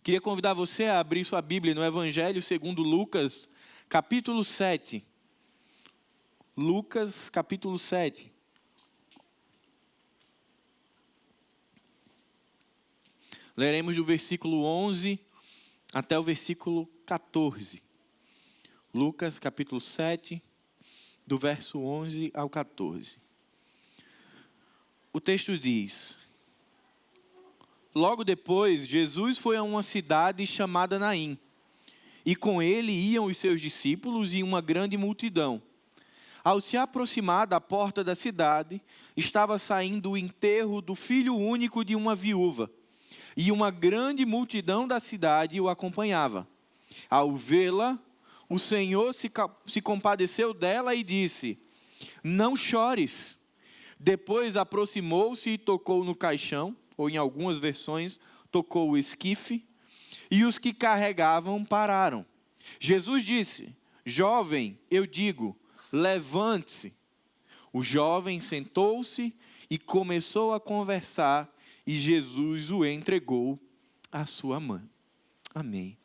Queria convidar você a abrir sua Bíblia no Evangelho segundo Lucas, capítulo 7. Lucas, capítulo 7. Leremos do versículo 11 até o versículo 14. Lucas, capítulo 7, do verso 11 ao 14. O texto diz: Logo depois, Jesus foi a uma cidade chamada Naim, e com ele iam os seus discípulos e uma grande multidão. Ao se aproximar da porta da cidade, estava saindo o enterro do filho único de uma viúva, e uma grande multidão da cidade o acompanhava. Ao vê-la, o Senhor se compadeceu dela e disse: Não chores. Depois aproximou-se e tocou no caixão, ou em algumas versões, tocou o esquife, e os que carregavam pararam. Jesus disse: Jovem, eu digo, levante-se. O jovem sentou-se e começou a conversar, e Jesus o entregou à sua mãe. Amém.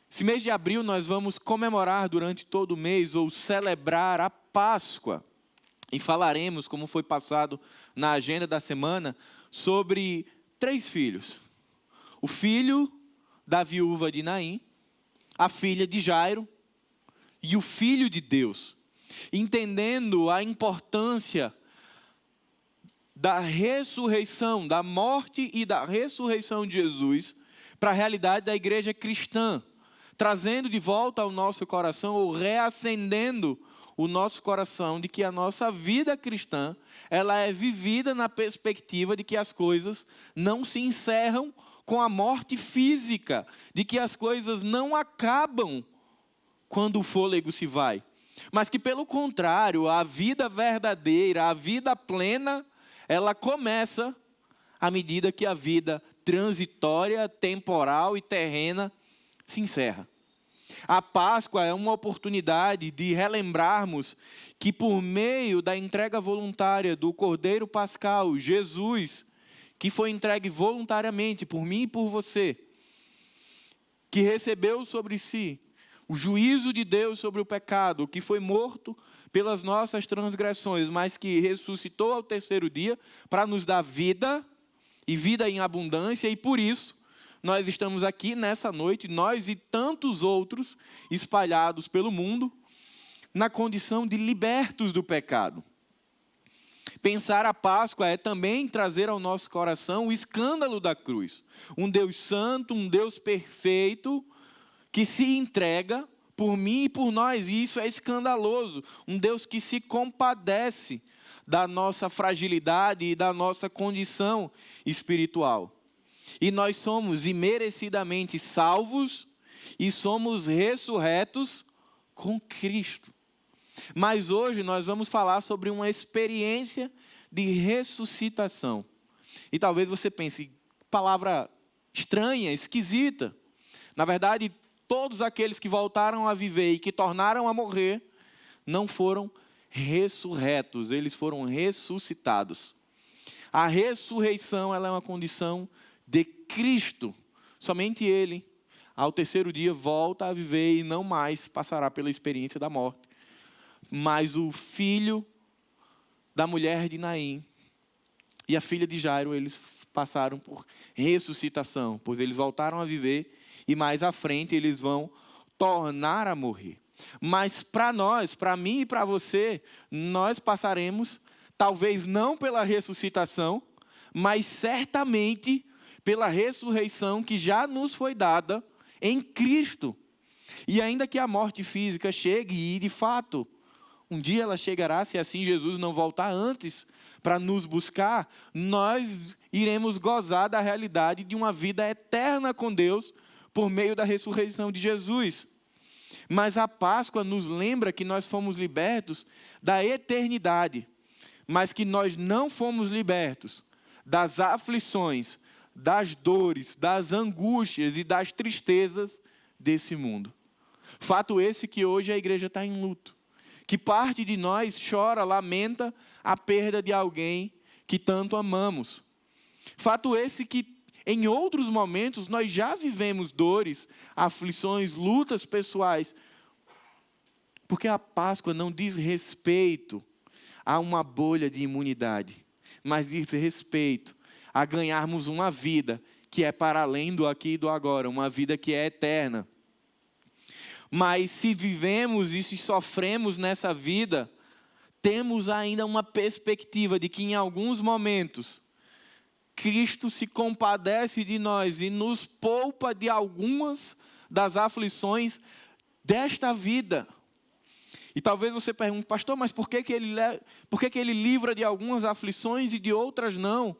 Esse mês de abril nós vamos comemorar durante todo o mês, ou celebrar a Páscoa. E falaremos, como foi passado na agenda da semana, sobre 3 filhos. O filho da viúva de Naim, a filha de Jairo e o Filho de Deus. Entendendo a importância da ressurreição, da morte e da ressurreição de Jesus para a realidade da igreja cristã, trazendo de volta ao nosso coração, ou reacendendo o nosso coração de que a nossa vida cristã, ela é vivida na perspectiva de que as coisas não se encerram com a morte física, de que as coisas não acabam quando o fôlego se vai, mas que pelo contrário, a vida verdadeira, a vida plena, ela começa à medida que a vida transitória, temporal e terrena se encerra. A Páscoa é uma oportunidade de relembrarmos que por meio da entrega voluntária do Cordeiro Pascal, Jesus, que foi entregue voluntariamente por mim e por você, que recebeu sobre si o juízo de Deus sobre o pecado, que foi morto pelas nossas transgressões, mas que ressuscitou ao terceiro dia para nos dar vida e vida em abundância, e por isso nós estamos aqui nessa noite, nós e tantos outros espalhados pelo mundo, na condição de libertos do pecado. Pensar a Páscoa é também trazer ao nosso coração o escândalo da cruz. Um Deus santo, um Deus perfeito, que se entrega por mim e por nós, e isso é escandaloso. Um Deus que se compadece da nossa fragilidade e da nossa condição espiritual. E nós somos imerecidamente salvos e somos ressurretos com Cristo. Mas hoje nós vamos falar sobre uma experiência de ressuscitação. E talvez você pense, palavra estranha, esquisita. Na verdade, todos aqueles que voltaram a viver e que tornaram a morrer, não foram ressurretos, eles foram ressuscitados. A ressurreição, ela é uma condição de Cristo. Somente Ele, ao terceiro dia, volta a viver e não mais passará pela experiência da morte. Mas o filho da mulher de Naim e a filha de Jairo, eles passaram por ressuscitação, pois eles voltaram a viver e mais à frente eles vão tornar a morrer. Mas para nós, para mim e para você, nós passaremos, talvez não pela ressuscitação, mas certamente pela ressurreição que já nos foi dada em Cristo. E ainda que a morte física chegue, e de fato, um dia ela chegará, se assim Jesus não voltar antes para nos buscar, nós iremos gozar da realidade de uma vida eterna com Deus por meio da ressurreição de Jesus. Mas a Páscoa nos lembra que nós fomos libertos da eternidade, mas que nós não fomos libertos das aflições, das dores, das angústias e das tristezas desse mundo. Fato esse que hoje a igreja está em luto. Que parte de nós chora, lamenta a perda de alguém que tanto amamos. Fato esse que Em outros momentos, nós já vivemos dores, aflições, lutas pessoais. Porque a Páscoa não diz respeito a uma bolha de imunidade, mas diz respeito a ganharmos uma vida que é para além do aqui e do agora, uma vida que é eterna. Mas se vivemos e se sofremos nessa vida, temos ainda uma perspectiva de que em alguns momentos, Cristo se compadece de nós e nos poupa de algumas das aflições desta vida. E talvez você pergunte, pastor, mas por que ele livra de algumas aflições e de outras não?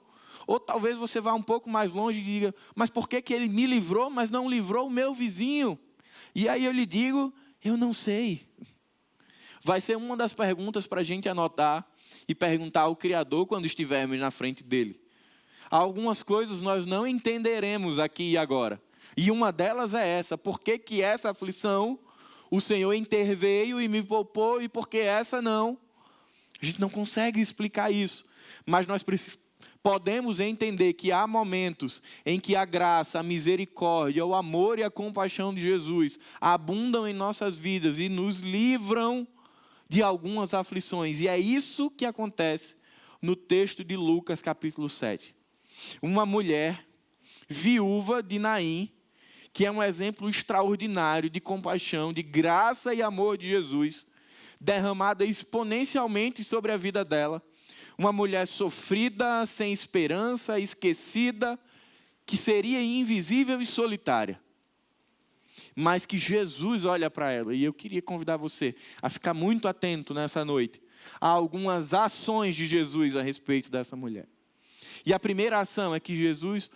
Ou talvez você vá um pouco mais longe e diga, mas por que ele me livrou, mas não livrou o meu vizinho? E aí eu lhe digo, eu não sei. Vai ser uma das perguntas para a gente anotar e perguntar ao Criador quando estivermos na frente dele. Algumas coisas nós não entenderemos aqui e agora. E uma delas é essa, por que essa aflição o Senhor interveio e me poupou e por que essa não? A gente não consegue explicar isso, mas nós podemos entender que há momentos em que a graça, a misericórdia, o amor e a compaixão de Jesus abundam em nossas vidas e nos livram de algumas aflições. E é isso que acontece no texto de Lucas capítulo 7. Uma mulher viúva de Naim, que é um exemplo extraordinário de compaixão, de graça e amor de Jesus, derramada exponencialmente sobre a vida dela. Uma mulher sofrida, sem esperança, esquecida, que seria invisível e solitária. Mas que Jesus olha para ela. E eu queria convidar você a ficar muito atento nessa noite a algumas ações de Jesus a respeito dessa mulher. E a primeira ação é que Jesus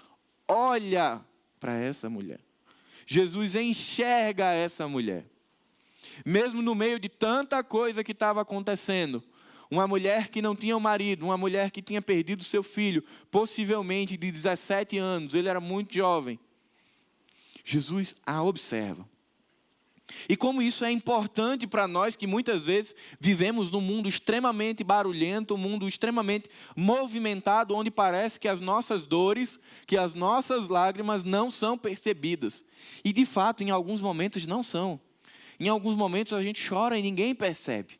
olha para essa mulher. Jesus enxerga essa mulher. Mesmo no meio de tanta coisa que estava acontecendo, uma mulher que não tinha um marido, uma mulher que tinha perdido seu filho, possivelmente de 17 anos, ele era muito jovem. Jesus a observa. E como isso é importante para nós que muitas vezes vivemos num mundo extremamente barulhento, um mundo extremamente movimentado, onde parece que as nossas dores, que as nossas lágrimas não são percebidas. E de fato, em alguns momentos não são. Em alguns momentos a gente chora e ninguém percebe.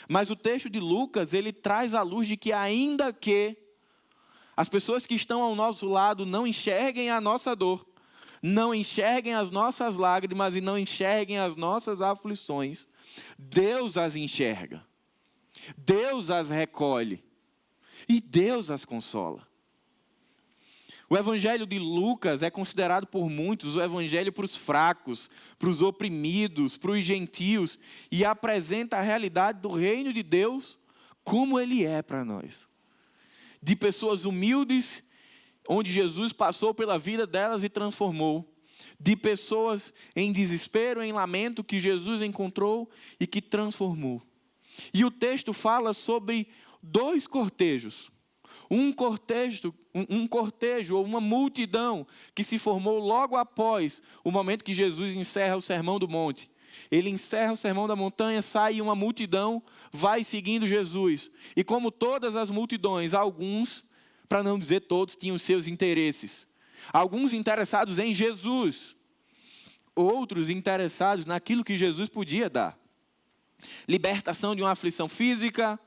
Mas o texto de Lucas, ele traz à luz de que ainda que as pessoas que estão ao nosso lado não enxerguem a nossa dor, não enxerguem as nossas lágrimas e não enxerguem as nossas aflições, Deus as enxerga, Deus as recolhe e Deus as consola. O evangelho de Lucas é considerado por muitos o evangelho para os fracos, para os oprimidos, para os gentios, e apresenta a realidade do reino de Deus como ele é para nós. De pessoas humildes, onde Jesus passou pela vida delas e transformou. De pessoas em desespero, em lamento, que Jesus encontrou e que transformou. E o texto fala sobre dois cortejos. Um cortejo ou uma multidão que se formou logo após o momento que Jesus encerra o Sermão do Monte. Ele encerra o Sermão da Montanha, sai e uma multidão vai seguindo Jesus. E como todas as multidões, alguns, para não dizer todos, tinham seus interesses. Alguns interessados em Jesus, outros interessados naquilo que Jesus podia dar. Libertação de uma aflição física,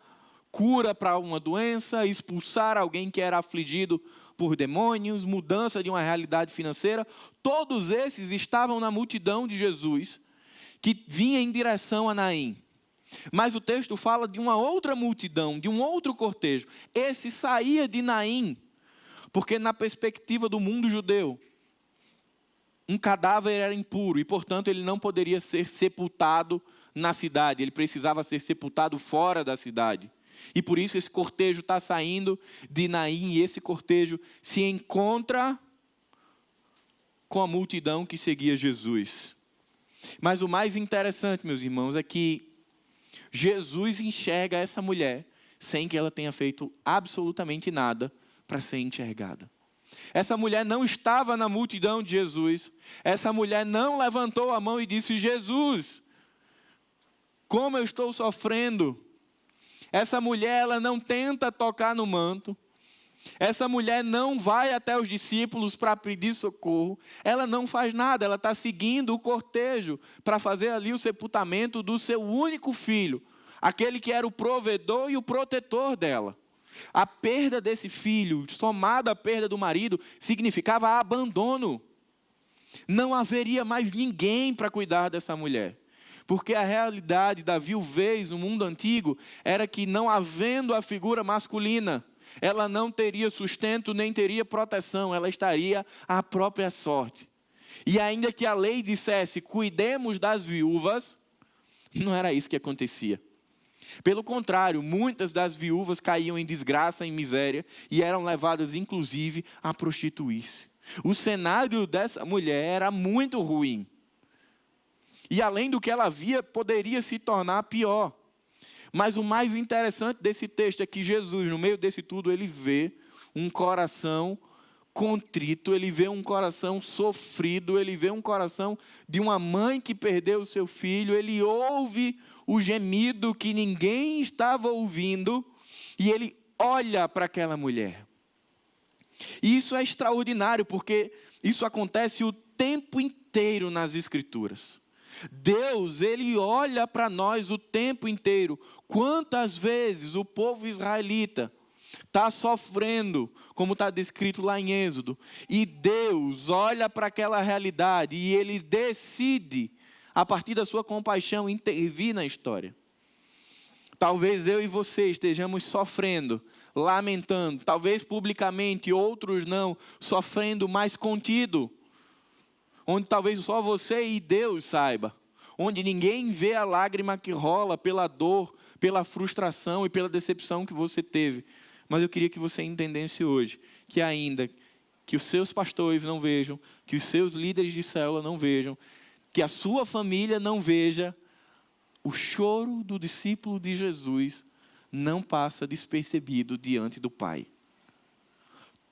cura para uma doença, expulsar alguém que era afligido por demônios, mudança de uma realidade financeira. Todos esses estavam na multidão de Jesus, que vinha em direção a Naim. Mas o texto fala de uma outra multidão, de um outro cortejo. Esse saía de Naim, porque na perspectiva do mundo judeu, um cadáver era impuro e, portanto, ele não poderia ser sepultado na cidade. Ele precisava ser sepultado fora da cidade. E por isso esse cortejo está saindo de Naim e esse cortejo se encontra com a multidão que seguia Jesus. Mas o mais interessante, meus irmãos, é que Jesus enxerga essa mulher sem que ela tenha feito absolutamente nada para ser enxergada. Essa mulher não estava na multidão de Jesus. Essa mulher não levantou a mão e disse: Jesus, como eu estou sofrendo. Essa mulher, ela não tenta tocar no manto. Essa mulher não vai até os discípulos para pedir socorro. Ela não faz nada, ela está seguindo o cortejo para fazer ali o sepultamento do seu único filho. Aquele que era o provedor e o protetor dela. A perda desse filho, somada à perda do marido, significava abandono. Não haveria mais ninguém para cuidar dessa mulher. Porque a realidade da viuvez no mundo antigo era que, não havendo a figura masculina, ela não teria sustento nem teria proteção, ela estaria à própria sorte. E ainda que a lei dissesse, cuidemos das viúvas, não era isso que acontecia. Pelo contrário, muitas das viúvas caíam em desgraça, em miséria, e eram levadas inclusive a prostituir-se. O cenário dessa mulher era muito ruim. E além do que ela via, poderia se tornar pior. Mas o mais interessante desse texto é que Jesus, no meio desse tudo, ele vê um coração contrito, ele vê um coração sofrido, ele vê um coração de uma mãe que perdeu o seu filho, ele ouve o gemido que ninguém estava ouvindo, e ele olha para aquela mulher. E isso é extraordinário, porque isso acontece o tempo inteiro nas Escrituras. Deus, ele olha para nós o tempo inteiro. Quantas vezes o povo israelita está sofrendo, como está descrito lá em Êxodo, e Deus olha para aquela realidade e ele decide, a partir da sua compaixão, intervir na história. Talvez eu e você estejamos sofrendo, lamentando, talvez publicamente, outros não, sofrendo mais contido, onde talvez só você e Deus saiba, onde ninguém vê a lágrima que rola pela dor, pela frustração e pela decepção que você teve. Mas eu queria que você entendesse hoje, que ainda que os seus pastores não vejam, que os seus líderes de célula não vejam, que a sua família não veja, o choro do discípulo de Jesus não passa despercebido diante do Pai.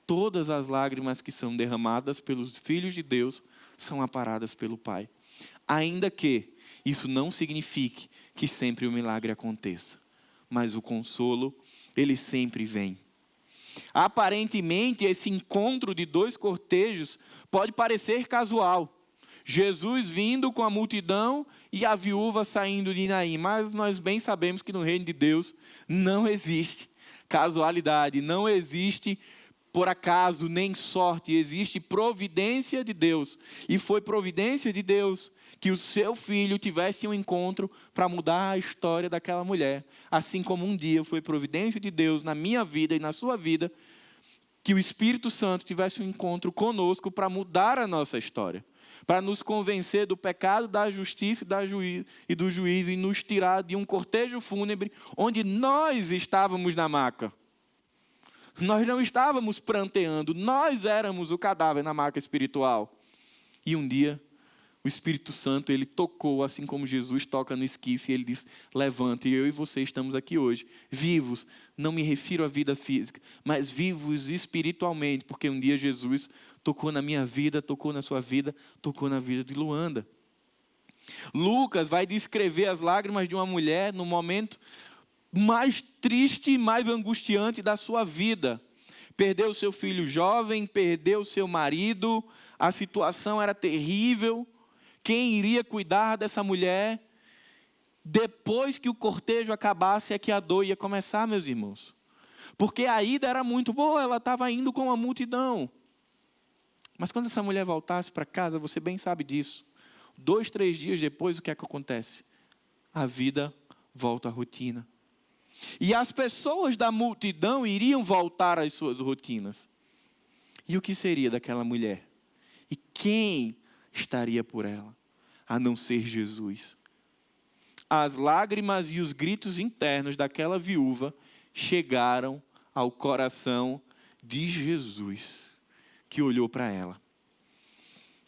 Todas as lágrimas que são derramadas pelos filhos de Deus são aparadas pelo Pai. Ainda que isso não signifique que sempre o milagre aconteça. Mas o consolo, ele sempre vem. Aparentemente, esse encontro de dois cortejos pode parecer casual. Jesus vindo com a multidão e a viúva saindo de Naim. Mas nós bem sabemos que no reino de Deus não existe casualidade, não existe por acaso, nem sorte, existe providência de Deus. E foi providência de Deus que o seu filho tivesse um encontro para mudar a história daquela mulher. Assim como um dia foi providência de Deus na minha vida e na sua vida, que o Espírito Santo tivesse um encontro conosco para mudar a nossa história. Para nos convencer do pecado, da justiça e do juízo e nos tirar de um cortejo fúnebre onde nós estávamos na maca. Nós não estávamos pranteando, nós éramos o cadáver na maca espiritual. E um dia, o Espírito Santo, ele tocou, assim como Jesus toca no esquife, ele diz, levanta, e eu e você estamos aqui hoje, vivos, não me refiro à vida física, mas vivos espiritualmente, porque um dia Jesus tocou na minha vida, tocou na sua vida, tocou na vida de Luanda. Lucas vai descrever as lágrimas de uma mulher no momento mais triste e mais angustiante da sua vida. Perdeu seu filho jovem, perdeu seu marido, a situação era terrível. Quem iria cuidar dessa mulher? Depois que o cortejo acabasse é que a dor ia começar, meus irmãos. Porque a ida era muito boa, ela estava indo com a multidão. Mas quando essa mulher voltasse para casa, você bem sabe disso. 2, 3 dias depois, o que é que acontece? A vida volta à rotina. E as pessoas da multidão iriam voltar às suas rotinas. E o que seria daquela mulher? E quem estaria por ela, a não ser Jesus? As lágrimas e os gritos internos daquela viúva chegaram ao coração de Jesus, que olhou para ela.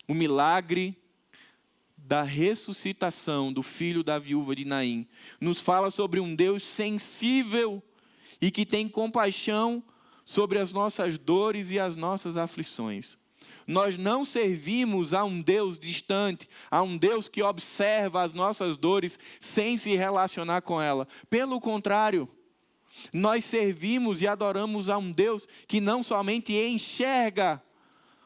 O milagre da ressuscitação do filho da viúva de Naim nos fala sobre um Deus sensível e que tem compaixão sobre as nossas dores e as nossas aflições. Nós não servimos a um Deus distante, a um Deus que observa as nossas dores sem se relacionar com ela. Pelo contrário, Nós servimos e adoramos a um Deus que não somente enxerga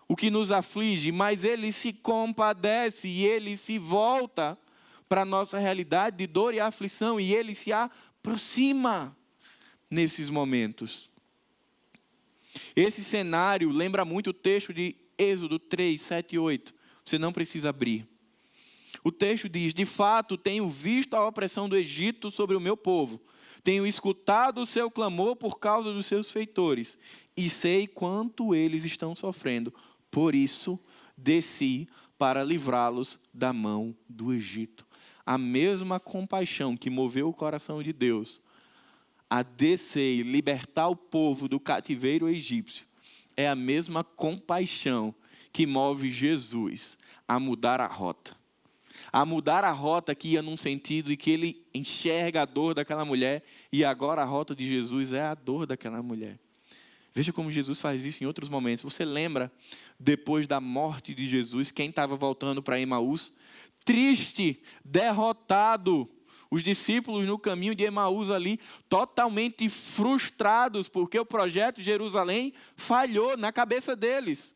o que nos aflige, mas Ele se compadece e Ele se volta para a nossa realidade de dor e aflição e Ele se aproxima nesses momentos. Esse cenário lembra muito o texto de Êxodo 3, 7 e 8. Você não precisa abrir. O texto diz: de fato, tenho visto a opressão do Egito sobre o meu povo. Tenho escutado o seu clamor por causa dos seus feitores. E sei quanto eles estão sofrendo. Por isso, desci para livrá-los da mão do Egito. A mesma compaixão que moveu o coração de Deus a descer e libertar o povo do cativeiro egípcio, é a mesma compaixão que move Jesus a mudar a rota. A mudar a rota que ia num sentido e que ele enxerga a dor daquela mulher, e agora a rota de Jesus é a dor daquela mulher. Veja como Jesus faz isso em outros momentos. Você lembra, depois da morte de Jesus, quem estava voltando para Emaús? Triste, derrotado. Os discípulos no caminho de Emaús ali, totalmente frustrados, porque o projeto de Jerusalém falhou na cabeça deles.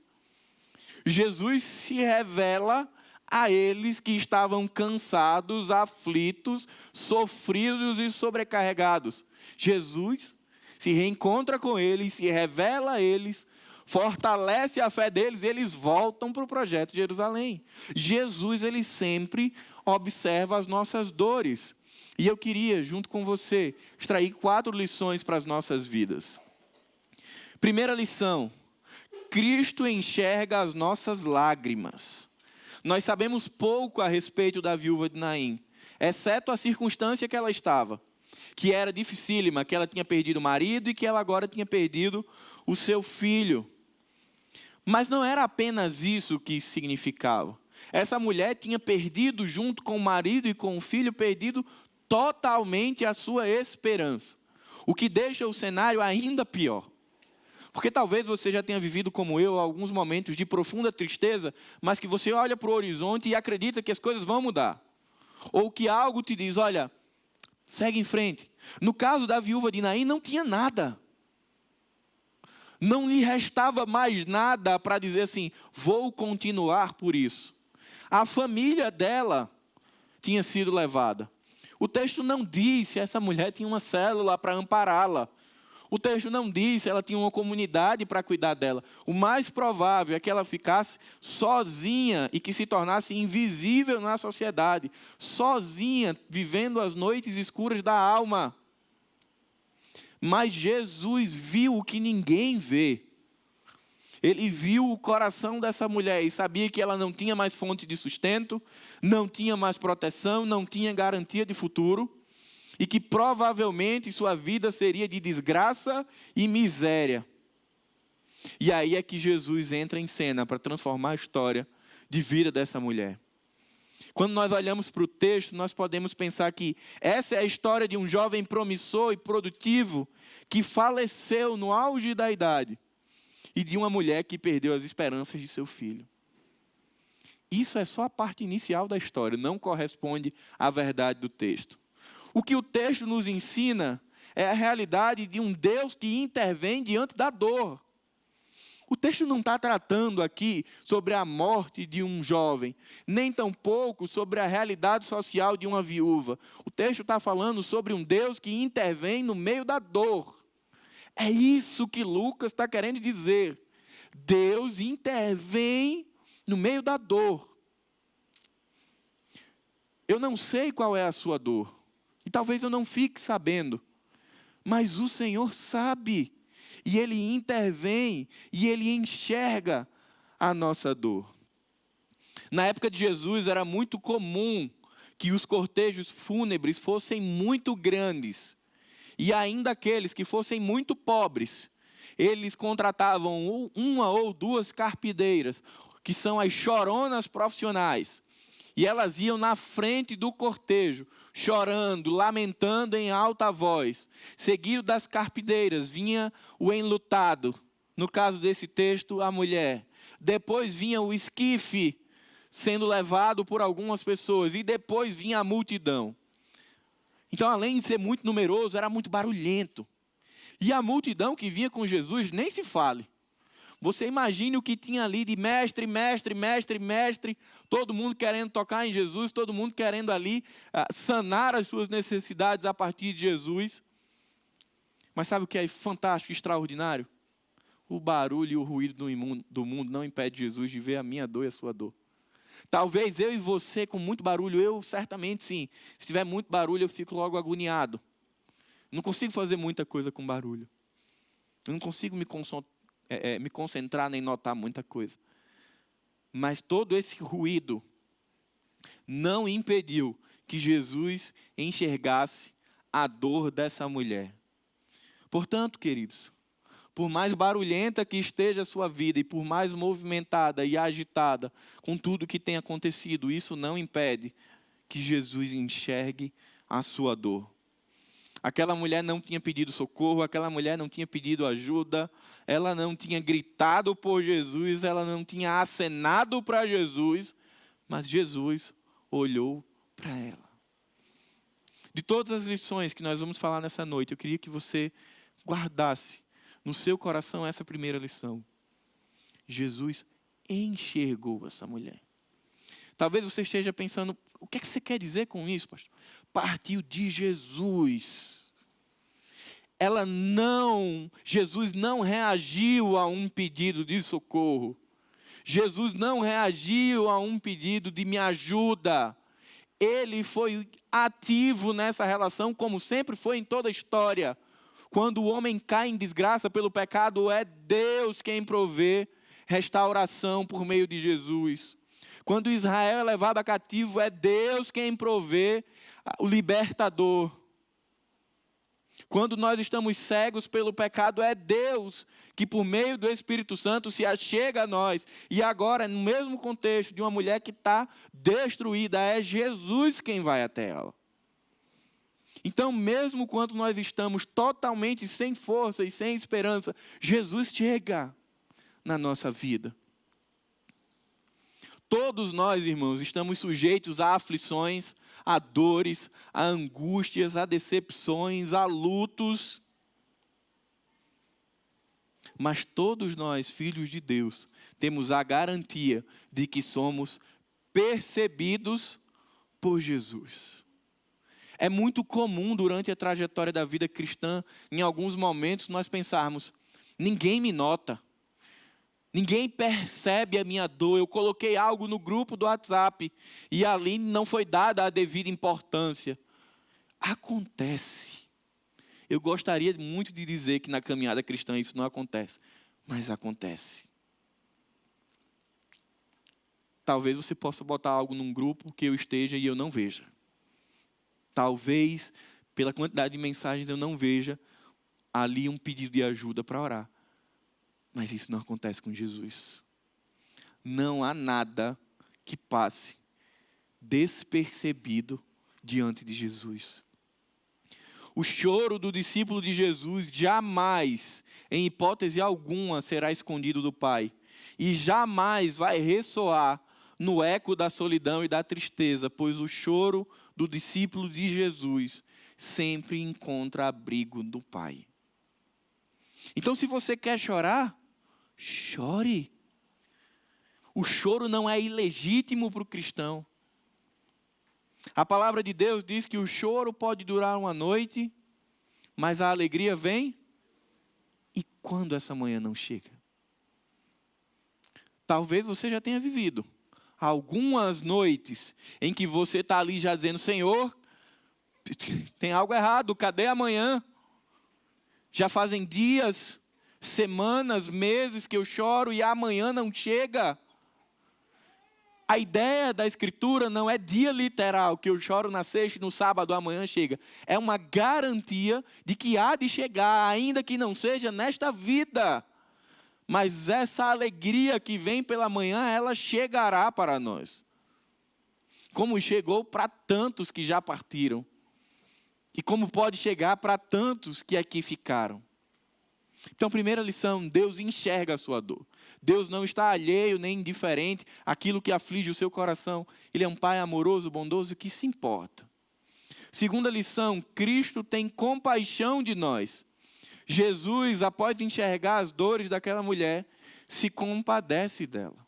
Jesus se revela a eles que estavam cansados, aflitos, sofridos e sobrecarregados. Jesus se reencontra com eles, se revela a eles, fortalece a fé deles e eles voltam para o projeto de Jerusalém. Jesus, ele sempre observa as nossas dores. E eu queria, junto com você, extrair 4 lições para as nossas vidas. Primeira lição: Cristo enxerga as nossas lágrimas. Nós sabemos pouco a respeito da viúva de Naim, exceto a circunstância que ela estava, que era dificílima, que ela tinha perdido o marido e que ela agora tinha perdido o seu filho. Mas não era apenas isso que significava. Essa mulher tinha perdido, junto com o marido e com o filho, perdido totalmente a sua esperança. O que deixa o cenário ainda pior. Porque talvez você já tenha vivido como eu alguns momentos de profunda tristeza, mas que você olha para o horizonte e acredita que as coisas vão mudar. Ou que algo te diz: olha, segue em frente. No caso da viúva de Naim, não tinha nada. Não lhe restava mais nada para dizer assim: vou continuar por isso. A família dela tinha sido levada. O texto não diz se essa mulher tinha uma célula para ampará-la. O texto não diz se ela tinha uma comunidade para cuidar dela. O mais provável é que ela ficasse sozinha e que se tornasse invisível na sociedade. Sozinha, vivendo as noites escuras da alma. Mas Jesus viu o que ninguém vê. Ele viu o coração dessa mulher e sabia que ela não tinha mais fonte de sustento, não tinha mais proteção, não tinha garantia de futuro, e que provavelmente sua vida seria de desgraça e miséria. E aí é que Jesus entra em cena para transformar a história de vida dessa mulher. Quando nós olhamos para o texto, nós podemos pensar que essa é a história de um jovem promissor e produtivo que faleceu no auge da idade, e de uma mulher que perdeu as esperanças de seu filho. Isso é só a parte inicial da história, não corresponde à verdade do texto. O que o texto nos ensina é a realidade de um Deus que intervém diante da dor. O texto não está tratando aqui sobre a morte de um jovem, nem tampouco sobre a realidade social de uma viúva. O texto está falando sobre um Deus que intervém no meio da dor. É isso que Lucas está querendo dizer. Deus intervém no meio da dor. Eu não sei qual é a sua dor. E talvez eu não fique sabendo. Mas o Senhor sabe. E Ele intervém. E Ele enxerga a nossa dor. Na época de Jesus era muito comum que os cortejos fúnebres fossem muito grandes. E ainda aqueles que fossem muito pobres, eles contratavam 1 ou 2 carpideiras, que são as choronas profissionais. E elas iam na frente do cortejo, chorando, lamentando em alta voz. Seguido das carpideiras vinha o enlutado, no caso desse texto, a mulher. Depois vinha o esquife, sendo levado por algumas pessoas. E depois vinha a multidão. Então, além de ser muito numeroso, era muito barulhento. E a multidão que vinha com Jesus, nem se fale. Você imagine o que tinha ali de mestre, mestre, mestre, mestre, todo mundo querendo tocar em Jesus, todo mundo querendo ali sanar as suas necessidades a partir de Jesus. Mas sabe o que é fantástico, extraordinário? O barulho e o ruído do mundo não impede Jesus de ver a minha dor e a sua dor. Talvez eu e você com muito barulho, eu certamente sim. Se tiver muito barulho, eu fico logo agoniado. Não consigo fazer muita coisa com barulho. Eu não consigo me concentrar nem notar muita coisa. Mas todo esse ruído não impediu que Jesus enxergasse a dor dessa mulher. Portanto, queridos, por mais barulhenta que esteja a sua vida e por mais movimentada e agitada com tudo que tem acontecido, isso não impede que Jesus enxergue a sua dor. Aquela mulher não tinha pedido socorro, aquela mulher não tinha pedido ajuda, ela não tinha gritado por Jesus, ela não tinha acenado para Jesus, mas Jesus olhou para ela. De todas as lições que nós vamos falar nessa noite, eu queria que você guardasse no seu coração essa primeira lição. Jesus enxergou essa mulher. Talvez você esteja pensando, o que é que você quer dizer com isso, pastor? Partiu de Jesus. Jesus não reagiu a um pedido de socorro. Jesus não reagiu a um pedido de me ajuda. Ele foi ativo nessa relação, como sempre foi em toda a história. Quando o homem cai em desgraça pelo pecado, é Deus quem provê restauração por meio de Jesus. Quando Israel é levado a cativo, é Deus quem provê o libertador. Quando nós estamos cegos pelo pecado, é Deus que por meio do Espírito Santo se achega a nós. E agora, no mesmo contexto de uma mulher que está destruída, é Jesus quem vai até ela. Então, mesmo quando nós estamos totalmente sem força e sem esperança, Jesus chega na nossa vida. Todos nós, irmãos, estamos sujeitos a aflições, a dores, a angústias, a decepções, a lutos. Mas todos nós, filhos de Deus, temos a garantia de que somos percebidos por Jesus. É muito comum durante a trajetória da vida cristã, em alguns momentos, nós pensarmos, ninguém me nota. Ninguém percebe a minha dor. Eu coloquei algo no grupo do WhatsApp e ali não foi dada a devida importância. Acontece. Eu gostaria muito de dizer que na caminhada cristã isso não acontece, mas acontece. Talvez você possa botar algo num grupo que eu esteja e eu não veja. Talvez, pela quantidade de mensagens, eu não veja ali um pedido de ajuda para orar. Mas isso não acontece com Jesus. Não há nada que passe despercebido diante de Jesus. O choro do discípulo de Jesus jamais, em hipótese alguma, será escondido do Pai. E jamais vai ressoar no eco da solidão e da tristeza, pois o choro do discípulo de Jesus sempre encontra abrigo do Pai. Então, se você quer chorar, chore. O choro não é ilegítimo para o cristão. A palavra de Deus diz que o choro pode durar uma noite, mas a alegria vem. E quando essa manhã não chega? Talvez você já tenha vivido algumas noites em que você está ali já dizendo, Senhor, tem algo errado, cadê amanhã? Já fazem dias, semanas, meses que eu choro e amanhã não chega. A ideia da Escritura não é dia literal, que eu choro na sexta e no sábado amanhã chega. É uma garantia de que há de chegar, ainda que não seja nesta vida. Mas essa alegria que vem pela manhã, ela chegará para nós. Como chegou para tantos que já partiram. E como pode chegar para tantos que aqui ficaram. Então, primeira lição, Deus enxerga a sua dor. Deus não está alheio nem indiferente àquilo que aflige o seu coração. Ele é um Pai amoroso, bondoso, que se importa. Segunda lição, Cristo tem compaixão de nós. Jesus, após enxergar as dores daquela mulher, se compadece dela.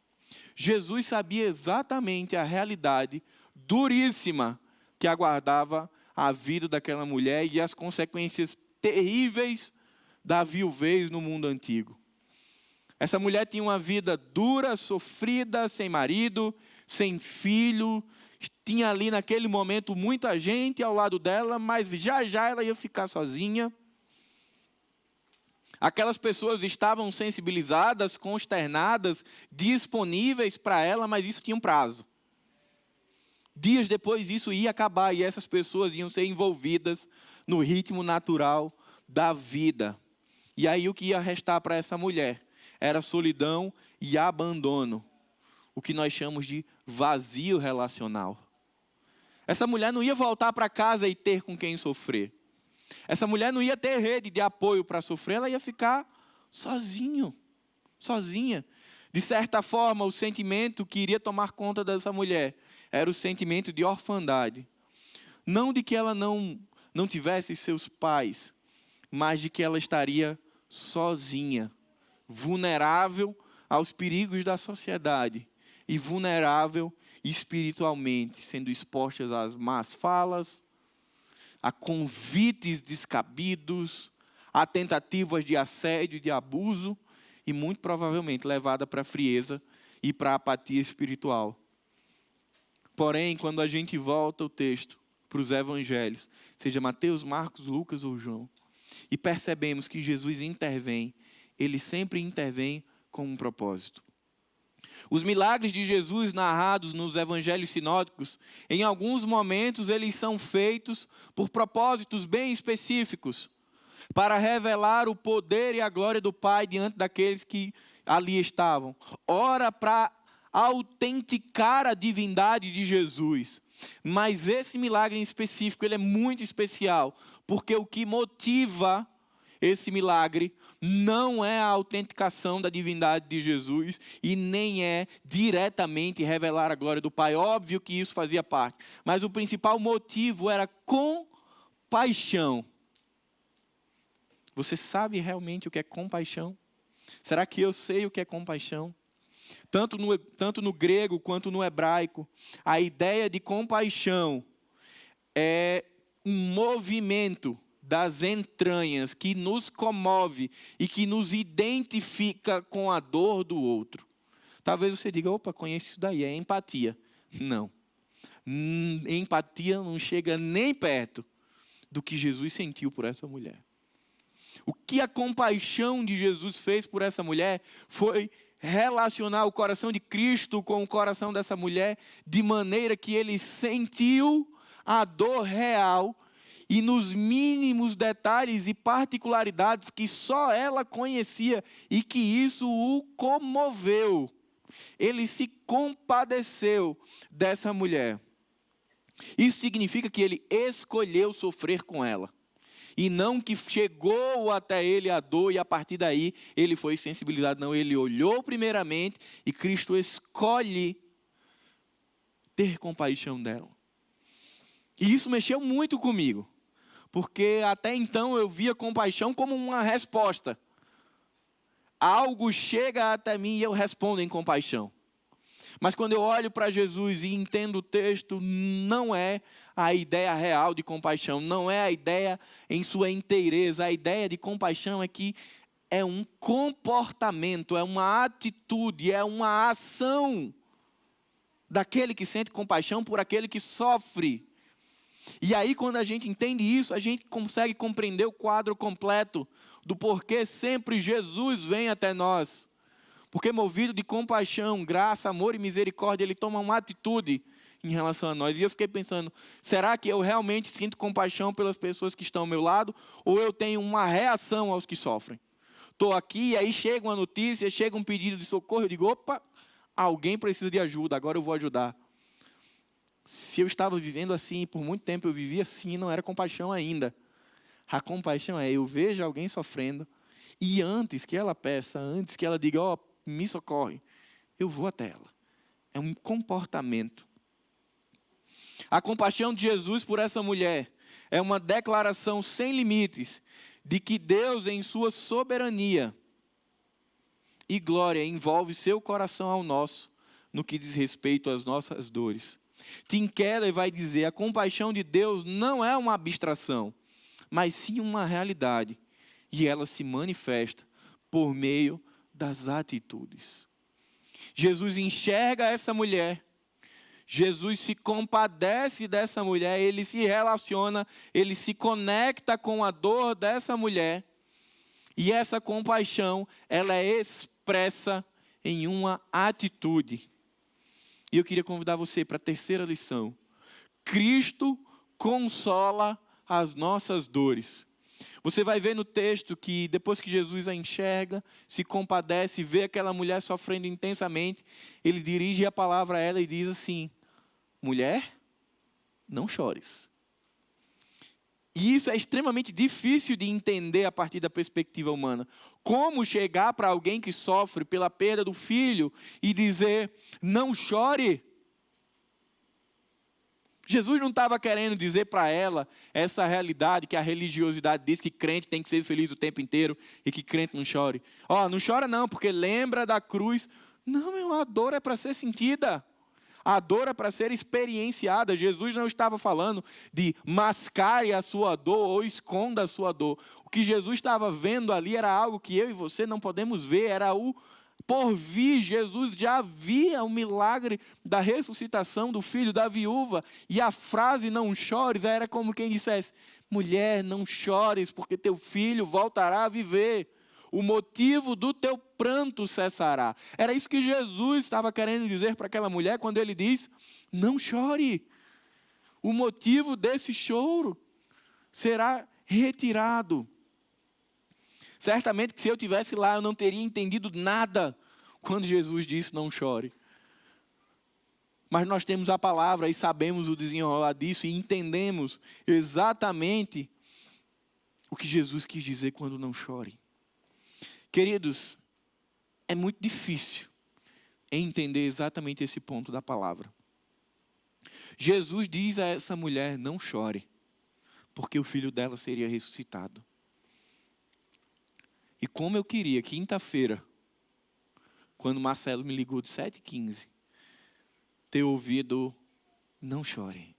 Jesus sabia exatamente a realidade duríssima que aguardava a vida daquela mulher e as consequências terríveis da viuvez no mundo antigo. Essa mulher tinha uma vida dura, sofrida, sem marido, sem filho. Tinha ali naquele momento muita gente ao lado dela, mas já já ela ia ficar sozinha. Aquelas pessoas estavam sensibilizadas, consternadas, disponíveis para ela, mas isso tinha um prazo. Dias depois isso ia acabar e essas pessoas iam ser envolvidas no ritmo natural da vida. E aí o que ia restar para essa mulher era solidão e abandono, o que nós chamamos de vazio relacional. Essa mulher não ia voltar para casa e ter com quem sofrer. Essa mulher não ia ter rede de apoio para sofrer, ela ia ficar sozinha. De certa forma, o sentimento que iria tomar conta dessa mulher era o sentimento de orfandade. Não de que ela não tivesse seus pais, mas de que ela estaria sozinha, vulnerável aos perigos da sociedade e vulnerável espiritualmente, sendo expostas às más falas, a convites descabidos, a tentativas de assédio, de abuso e muito provavelmente levada para a frieza e para a apatia espiritual. Porém, quando a gente volta o texto para os evangelhos, seja Mateus, Marcos, Lucas ou João, e percebemos que Jesus intervém, ele sempre intervém com um propósito. Os milagres de Jesus narrados nos evangelhos sinóticos, em alguns momentos eles são feitos por propósitos bem específicos, para revelar o poder e a glória do Pai diante daqueles que ali estavam. Ora, para autenticar a divindade de Jesus. Mas esse milagre em específico, ele é muito especial, porque o que motiva esse milagre não é a autenticação da divindade de Jesus e nem é diretamente revelar a glória do Pai. Óbvio que isso fazia parte, mas o principal motivo era compaixão. Você sabe realmente o que é compaixão? Será que eu sei o que é compaixão? Tanto no grego quanto no hebraico, a ideia de compaixão é um movimento das entranhas que nos comove e que nos identifica com a dor do outro. Talvez você diga, opa, conheço isso daí, é empatia. Não. Empatia não chega nem perto do que Jesus sentiu por essa mulher. O que a compaixão de Jesus fez por essa mulher foi relacionar o coração de Cristo com o coração dessa mulher, de maneira que ele sentiu a dor real e nos mínimos detalhes e particularidades que só ela conhecia e que isso o comoveu. Ele se compadeceu dessa mulher. Isso significa que ele escolheu sofrer com ela. E não que chegou até ele a dor e a partir daí ele foi sensibilizado. Não, ele olhou primeiramente e Cristo escolhe ter compaixão dela. E isso mexeu muito comigo. Porque até então eu via compaixão como uma resposta. Algo chega até mim e eu respondo em compaixão. Mas quando eu olho para Jesus e entendo o texto, não é a ideia real de compaixão, não é a ideia em sua inteireza. A ideia de compaixão é que é um comportamento, é uma atitude, é uma ação daquele que sente compaixão por aquele que sofre. E aí, quando a gente entende isso, a gente consegue compreender o quadro completo do porquê sempre Jesus vem até nós. Porque movido de compaixão, graça, amor e misericórdia, ele toma uma atitude em relação a nós. E eu fiquei pensando, será que eu realmente sinto compaixão pelas pessoas que estão ao meu lado? Ou eu tenho uma reação aos que sofrem? Estou aqui e aí chega uma notícia, chega um pedido de socorro, eu digo, opa, alguém precisa de ajuda, agora eu vou ajudar. Se eu estava vivendo assim, por muito tempo eu vivia assim, não era compaixão ainda. A compaixão é, eu vejo alguém sofrendo e antes que ela peça, antes que ela diga, ó, me socorre, eu vou até ela. É um comportamento. A compaixão de Jesus por essa mulher é uma declaração sem limites de que Deus, em sua soberania e glória, envolve seu coração ao nosso no que diz respeito às nossas dores. Tim Keller vai dizer: a compaixão de Deus não é uma abstração, mas sim uma realidade, e ela se manifesta por meio das atitudes. Jesus enxerga essa mulher, Jesus se compadece dessa mulher, ele se relaciona, ele se conecta com a dor dessa mulher, e essa compaixão, ela é expressa em uma atitude. E eu queria convidar você para a terceira lição. Cristo consola as nossas dores. Você vai ver no texto que depois que Jesus a enxerga, se compadece, vê aquela mulher sofrendo intensamente, ele dirige a palavra a ela e diz assim: mulher, não chores. E isso é extremamente difícil de entender a partir da perspectiva humana. Como chegar para alguém que sofre pela perda do filho e dizer: não chore? Jesus não estava querendo dizer para ela essa realidade que a religiosidade diz, que crente tem que ser feliz o tempo inteiro e que crente não chore. Não chora não, porque lembra da cruz. Não, a dor é para ser sentida. A dor é para ser experienciada. Jesus não estava falando de mascare a sua dor ou esconda a sua dor. O que Jesus estava vendo ali era algo que eu e você não podemos ver, era o porvir. Jesus já via o milagre da ressuscitação do filho da viúva. E a frase não chores era como quem dissesse: mulher, não chores, porque teu filho voltará a viver. O motivo do teu pranto cessará. Era isso que Jesus estava querendo dizer para aquela mulher quando ele diz: não chore. O motivo desse choro será retirado. Certamente que se eu estivesse lá, eu não teria entendido nada quando Jesus disse: não chore. Mas nós temos a palavra e sabemos o desenrolar disso e entendemos exatamente o que Jesus quis dizer quando não chore. Queridos, é muito difícil entender exatamente esse ponto da palavra. Jesus diz a essa mulher: não chore, porque o filho dela seria ressuscitado. E como eu queria, quinta-feira, quando Marcelo me ligou de 7h15, ter ouvido: não chore.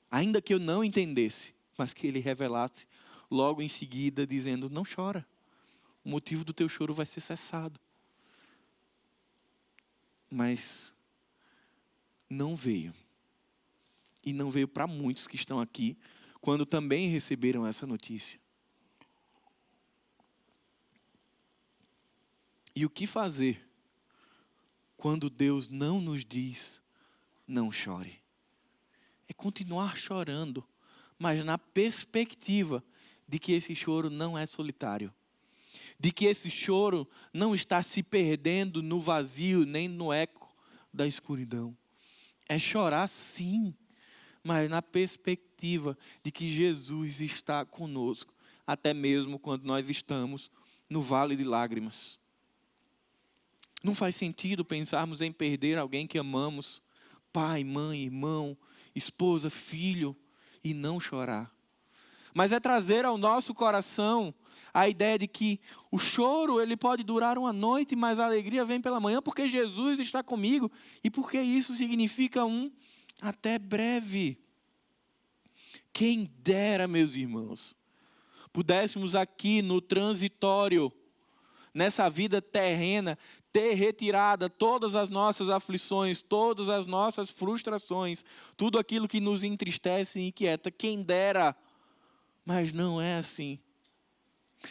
Ainda que eu não entendesse, mas que ele revelasse logo em seguida, dizendo: não chora. O motivo do teu choro vai ser cessado. Mas não veio. E não veio para muitos que estão aqui, quando também receberam essa notícia. E o que fazer quando Deus não nos diz: não chore? É continuar chorando, mas na perspectiva de que esse choro não é solitário. De que esse choro não está se perdendo no vazio, nem no eco da escuridão. É chorar sim, mas na perspectiva de que Jesus está conosco, até mesmo quando nós estamos no vale de lágrimas. Não faz sentido pensarmos em perder alguém que amamos, pai, mãe, irmão, esposa, filho, e não chorar. Mas é trazer ao nosso coração a ideia de que o choro ele pode durar uma noite, mas a alegria vem pela manhã, porque Jesus está comigo e porque isso significa um até breve. Quem dera, meus irmãos, pudéssemos aqui no transitório, nessa vida terrena, ter retirado todas as nossas aflições, todas as nossas frustrações, tudo aquilo que nos entristece e inquieta. Quem dera, mas não é assim.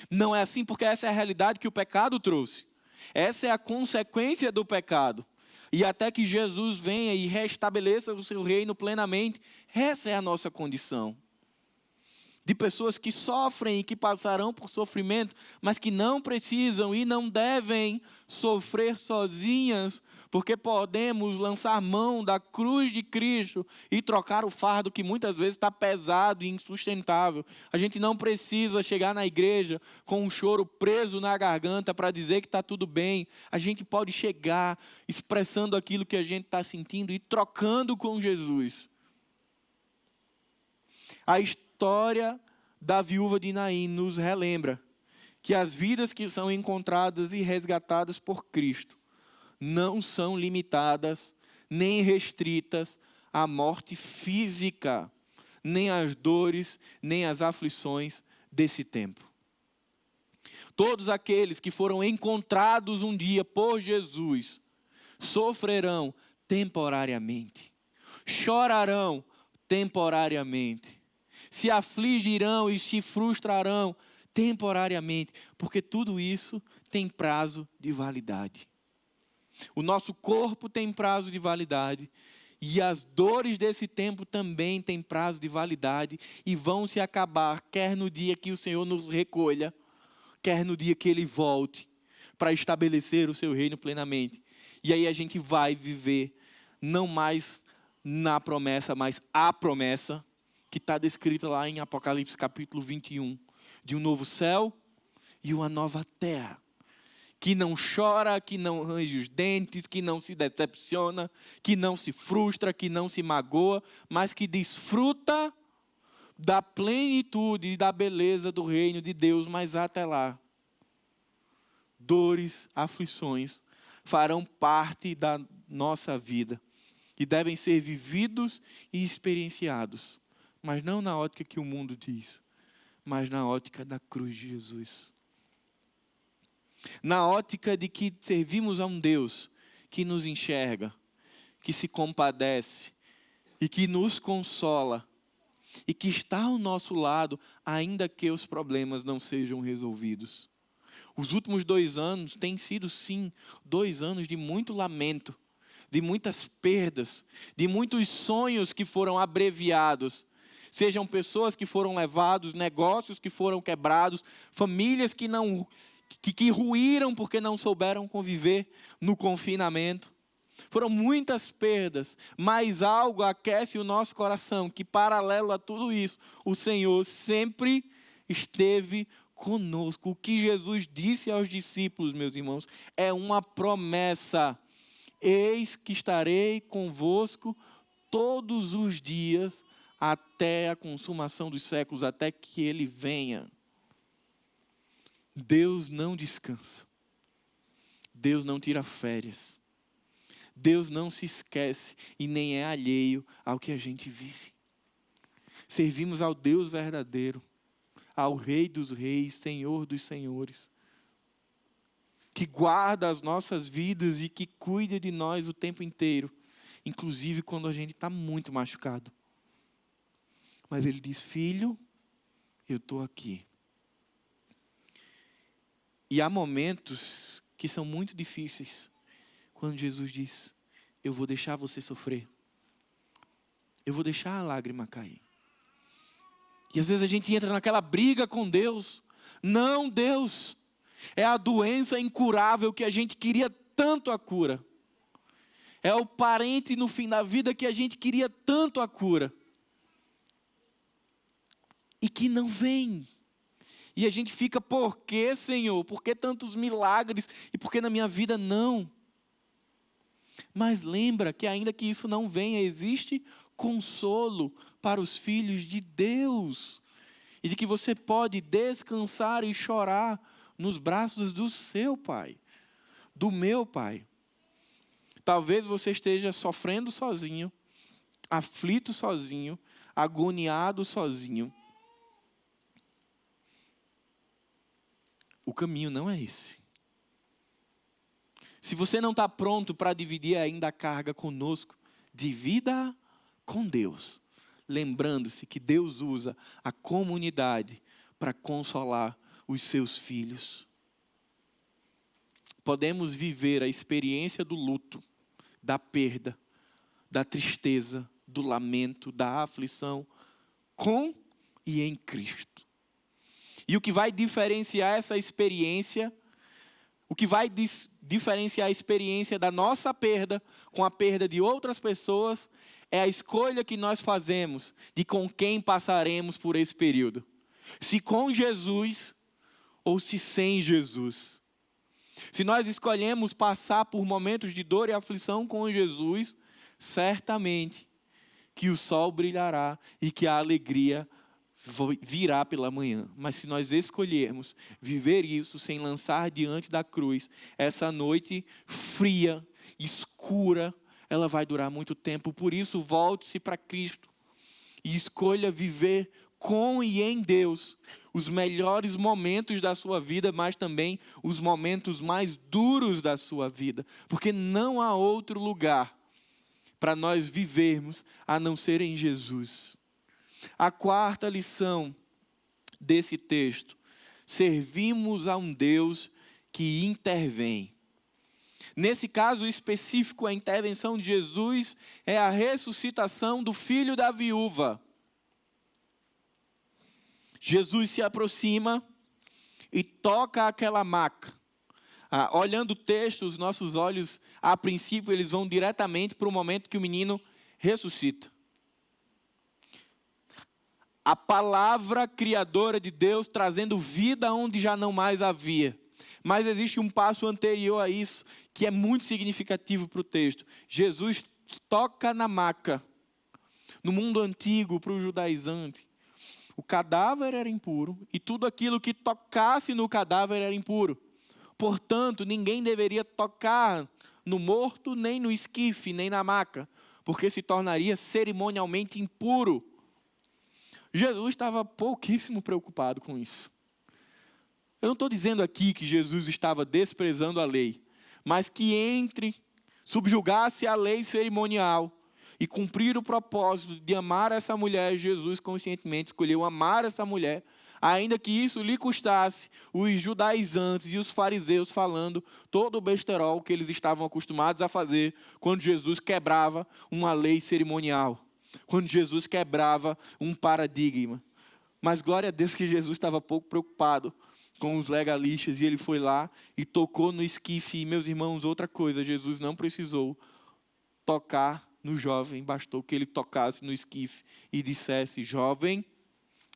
Não é assim porque essa é a realidade que o pecado trouxe. Essa é a consequência do pecado. E até que Jesus venha e restabeleça o seu reino plenamente, essa é a nossa condição. De pessoas que sofrem e que passarão por sofrimento, mas que não precisam e não devem sofrer sozinhas, porque podemos lançar mão da cruz de Cristo e trocar o fardo que muitas vezes está pesado e insustentável. A gente não precisa chegar na igreja com um choro preso na garganta para dizer que está tudo bem. A gente pode chegar expressando aquilo que a gente está sentindo e trocando com Jesus. A história da viúva de Naim nos relembra que as vidas que são encontradas e resgatadas por Cristo não são limitadas nem restritas à morte física, nem às dores, nem às aflições desse tempo. Todos aqueles que foram encontrados um dia por Jesus sofrerão temporariamente, chorarão temporariamente, se afligirão e se frustrarão temporariamente, porque tudo isso tem prazo de validade. O nosso corpo tem prazo de validade e as dores desse tempo também têm prazo de validade e vão se acabar, quer no dia que o Senhor nos recolha, quer no dia que Ele volte para estabelecer o seu reino plenamente. E aí a gente vai viver não mais na promessa, mas a promessa que está descrita lá em Apocalipse capítulo 21, de um novo céu e uma nova terra, que não chora, que não range os dentes, que não se decepciona, que não se frustra, que não se magoa, mas que desfruta da plenitude e da beleza do reino de Deus, mas até lá, dores, aflições farão parte da nossa vida e devem ser vividos e experienciados, mas não na ótica que o mundo diz, mas na ótica da cruz de Jesus. Na ótica de que servimos a um Deus que nos enxerga, que se compadece e que nos consola e que está ao nosso lado, ainda que os problemas não sejam resolvidos. Os últimos 2 anos têm sido, sim, 2 anos de muito lamento, de muitas perdas, de muitos sonhos que foram abreviados. Sejam pessoas que foram levados, negócios que foram quebrados, famílias que ruíram porque não souberam conviver no confinamento. Foram muitas perdas, mas algo aquece o nosso coração, que paralelo a tudo isso, o Senhor sempre esteve conosco. O que Jesus disse aos discípulos, meus irmãos, é uma promessa. Eis que estarei convosco todos os dias, até a consumação dos séculos, até que Ele venha. Deus não descansa. Deus não tira férias. Deus não se esquece e nem é alheio ao que a gente vive. Servimos ao Deus verdadeiro, ao Rei dos Reis, Senhor dos Senhores, que guarda as nossas vidas e que cuida de nós o tempo inteiro, inclusive quando a gente está muito machucado. Mas Ele diz: filho, eu estou aqui. E há momentos que são muito difíceis, quando Jesus diz: eu vou deixar você sofrer. Eu vou deixar a lágrima cair. E às vezes a gente entra naquela briga com Deus. Não, Deus, é a doença incurável que a gente queria tanto a cura. É o parente no fim da vida que a gente queria tanto a cura. E que não vem. E a gente fica: por que, Senhor? Por que tantos milagres? E por que na minha vida não? Mas lembra que ainda que isso não venha, existe consolo para os filhos de Deus. E de que você pode descansar e chorar nos braços do seu Pai, do meu Pai. Talvez você esteja sofrendo sozinho, aflito sozinho, agoniado sozinho. O caminho não é esse. Se você não está pronto para dividir ainda a carga conosco, divida com Deus. Lembrando-se que Deus usa a comunidade para consolar os seus filhos. Podemos viver a experiência do luto, da perda, da tristeza, do lamento, da aflição, com e em Cristo. E o que vai diferenciar essa experiência, o que vai diferenciar a experiência da nossa perda com a perda de outras pessoas, é a escolha que nós fazemos de com quem passaremos por esse período. Se com Jesus ou se sem Jesus. Se nós escolhemos passar por momentos de dor e aflição com Jesus, certamente que o sol brilhará e que a alegria virá pela manhã. Mas se nós escolhermos viver isso sem lançar diante da cruz, essa noite fria, escura, ela vai durar muito tempo. Por isso, volte-se para Cristo e escolha viver com e em Deus os melhores momentos da sua vida, mas também os momentos mais duros da sua vida. Porque não há outro lugar para nós vivermos a não ser em Jesus. A quarta lição desse texto: servimos a um Deus que intervém. Nesse caso específico, a intervenção de Jesus é a ressuscitação do filho da viúva. Jesus se aproxima e toca aquela maca. Olhando o texto, os nossos olhos, a princípio, eles vão diretamente para o momento que o menino ressuscita. A palavra criadora de Deus trazendo vida onde já não mais havia. Mas existe um passo anterior a isso, que é muito significativo para o texto. Jesus toca na maca. No mundo antigo, para o judaizante, o cadáver era impuro e tudo aquilo que tocasse no cadáver era impuro. Portanto, ninguém deveria tocar no morto, nem no esquife, nem na maca, porque se tornaria cerimonialmente impuro. Jesus estava pouquíssimo preocupado com isso. Eu não estou dizendo aqui que Jesus estava desprezando a lei, mas que subjugasse a lei cerimonial e cumprir o propósito de amar essa mulher, Jesus conscientemente escolheu amar essa mulher, ainda que isso lhe custasse os judaizantes e os fariseus falando todo o besterol que eles estavam acostumados a fazer quando Jesus quebrava uma lei cerimonial, quando Jesus quebrava um paradigma. Mas glória a Deus que Jesus estava pouco preocupado com os legalistas e ele foi lá e tocou no esquife. E, meus irmãos, outra coisa, Jesus não precisou tocar no jovem, bastou que ele tocasse no esquife e dissesse: jovem,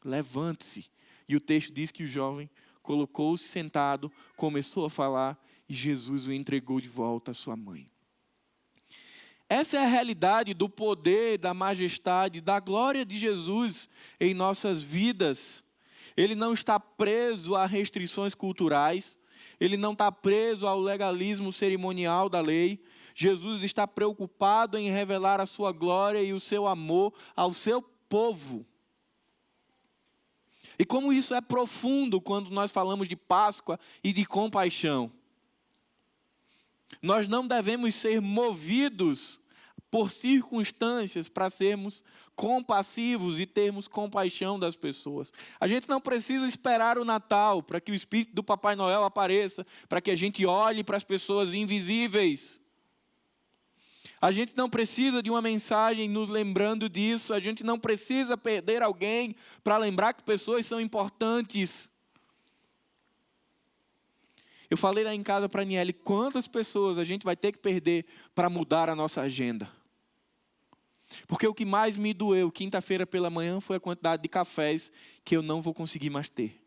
levante-se. E o texto diz que o jovem colocou-se sentado, começou a falar e Jesus o entregou de volta à sua mãe. Essa é a realidade do poder, da majestade, da glória de Jesus em nossas vidas. Ele não está preso a restrições culturais, ele não está preso ao legalismo cerimonial da lei. Jesus está preocupado em revelar a sua glória e o seu amor ao seu povo. E como isso é profundo quando nós falamos de Páscoa e de compaixão. Nós não devemos ser movidos por circunstâncias para sermos compassivos e termos compaixão das pessoas. A gente não precisa esperar o Natal para que o Espírito do Papai Noel apareça, para que a gente olhe para as pessoas invisíveis. A gente não precisa de uma mensagem nos lembrando disso, a gente não precisa perder alguém para lembrar que pessoas são importantes. Eu falei lá em casa para a Niele, quantas pessoas a gente vai ter que perder para mudar a nossa agenda? Porque o que mais me doeu quinta-feira pela manhã foi a quantidade de cafés que eu não vou conseguir mais ter.